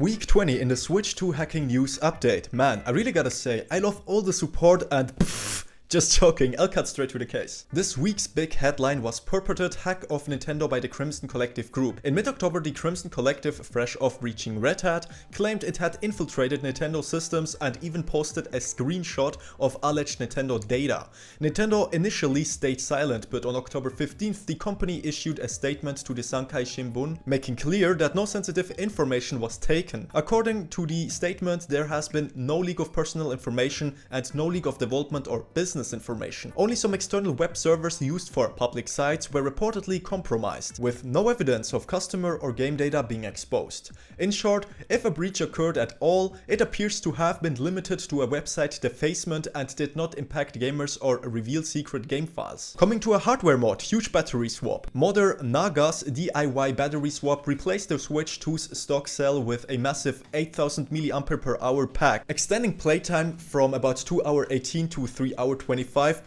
Week 20 in the Switch 2 hacking news update. Man, I really gotta say, I love all the support and just joking, I'll cut straight to the case. This week's big headline was purported hack of Nintendo by the Crimson Collective group. In mid-October, the Crimson Collective, fresh off breaching Red Hat, claimed it had infiltrated Nintendo systems and even posted a screenshot of alleged Nintendo data. Nintendo initially stayed silent, but on October 15th, the company issued a statement to the Sankei Shimbun, making clear that no sensitive information was taken. According to the statement, there has been no leak of personal information and no leak of development or business information. Only some external web servers used for public sites were reportedly compromised, with no evidence of customer or game data being exposed. In short, if a breach occurred at all, it appears to have been limited to a website defacement and did not impact gamers or reveal secret game files. Coming to a hardware mod, huge battery swap. Modder Naga's DIY battery swap replaced the Switch 2's stock cell with a massive 8000 mAh pack, extending playtime from about 2h18 to 3h25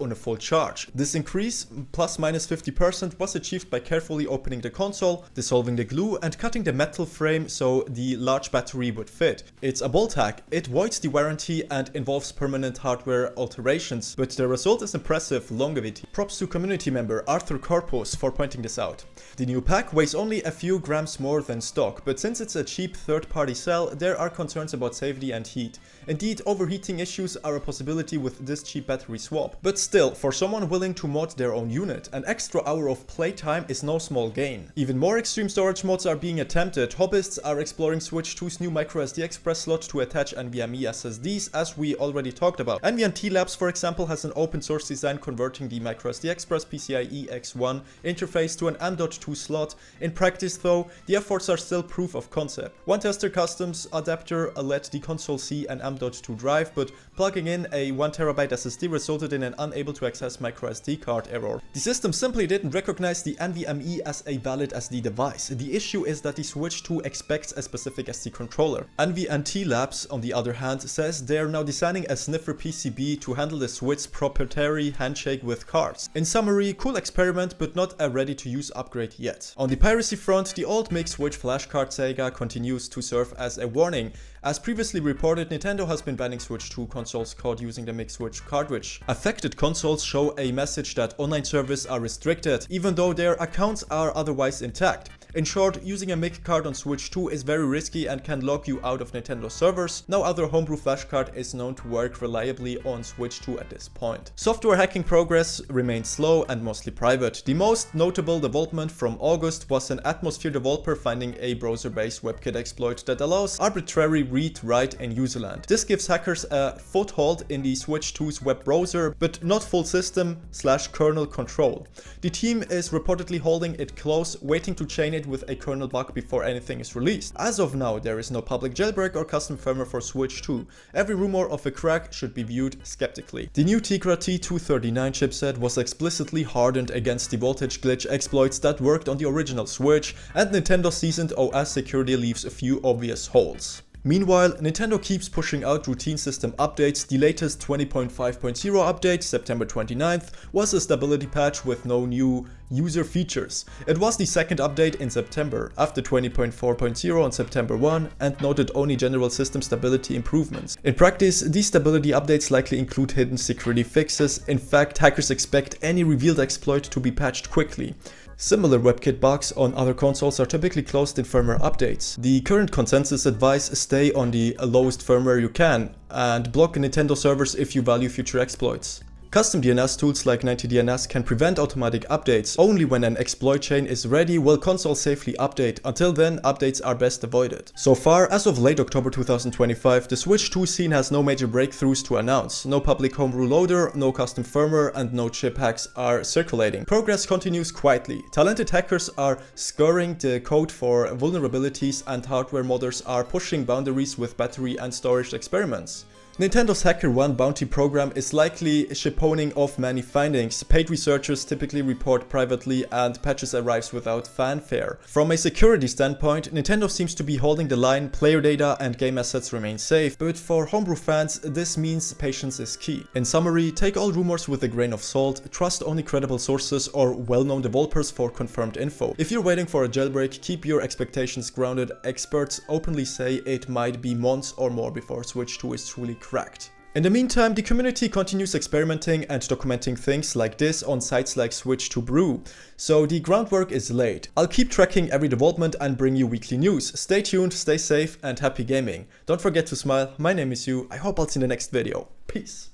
on a full charge. This increase, plus minus 50%, was achieved by carefully opening the console, dissolving the glue and cutting the metal frame so the large battery would fit. It's a bolt hack, it voids the warranty and involves permanent hardware alterations, but the result is impressive longevity. Props to community member Arthur Corpus for pointing this out. The new pack weighs only a few grams more than stock, but since it's a cheap third-party cell, there are concerns about safety and heat. Indeed, overheating issues are a possibility with this cheap battery swap. But still, for someone willing to mod their own unit, an extra hour of playtime is no small gain. Even more extreme storage mods are being attempted. Hobbyists are exploring Switch 2's new microSD express slot to attach NVMe SSDs, as we already talked about. NVMe Labs, for example, has an open source design converting the microSD express PCIe X1 interface to an M.2 slot. In practice though, the efforts are still proof of concept. One tester customs adapter let the console see an M.2 drive, but plugging in a 1TB SSD resulted in an unable to access microSD card error. The system simply didn't recognize the NVMe as a valid SD device. The issue is that the Switch 2 expects a specific SD controller. NVMe Labs, on the other hand, says they're now designing a sniffer PCB to handle the Switch's proprietary handshake with cards. In summary, cool experiment, but not a ready-to-use upgrade yet. On the piracy front, the old Mig Switch flashcart saga continues to serve as a warning. As previously reported, Nintendo has been banning Switch 2 consoles caught using the Mig Switch cartridge. Affected consoles show a message that online servers are restricted, even though their accounts are otherwise intact. In short, using a Mig card on Switch 2 is very risky and can lock you out of Nintendo servers. No other homebrew flashcard is known to work reliably on Switch 2 at this point. Software hacking progress remains slow and mostly private. The most notable development from August was an Atmosphere developer finding a browser-based WebKit exploit that allows arbitrary read-write in userland. This gives hackers a foothold in the Switch 2's web browser, but not full system/kernel control. The team is reportedly holding it close, waiting to chain it with a kernel bug before anything is released. As of now, there is no public jailbreak or custom firmware for Switch 2. Every rumor of a crack should be viewed skeptically. The new Tegra T239 chipset was explicitly hardened against the voltage glitch exploits that worked on the original Switch, and Nintendo's seasoned OS security leaves a few obvious holes. Meanwhile, Nintendo keeps pushing out routine system updates. The latest 20.5.0 update, September 29th, was a stability patch with no new user features. It was the second update in September, after 20.4.0 on September 1, and noted only general system stability improvements. In practice, these stability updates likely include hidden security fixes. In fact, hackers expect any revealed exploit to be patched quickly. Similar WebKit bugs on other consoles are typically closed in firmware updates. The current consensus advice: stay on the lowest firmware you can and block Nintendo servers if you value future exploits. Custom DNS tools like 90DNS can prevent automatic updates. Only when an exploit chain is ready will consoles safely update. Until then, updates are best avoided. So far, as of late October 2025, the Switch 2 scene has no major breakthroughs to announce. No public homebrew loader, no custom firmware, and no chip hacks are circulating. Progress continues quietly. Talented hackers are scouring the code for vulnerabilities, and hardware modders are pushing boundaries with battery and storage experiments. Nintendo's HackerOne bounty program is likely shipponing off many findings. Paid researchers typically report privately and patches arrives without fanfare. From a security standpoint, Nintendo seems to be holding the line, player data and game assets remain safe, but for homebrew fans, this means patience is key. In summary, take all rumors with a grain of salt, trust only credible sources or well-known developers for confirmed info. If you're waiting for a jailbreak, keep your expectations grounded. Experts openly say it might be months or more before Switch 2 is truly cracked. In the meantime, the community continues experimenting and documenting things like this on sites like Switch to Brew, so the groundwork is laid. I'll keep tracking every development and bring you weekly news. Stay tuned, stay safe and happy gaming. Don't forget to smile. My name is Yu. I hope I'll see you in the next video. Peace.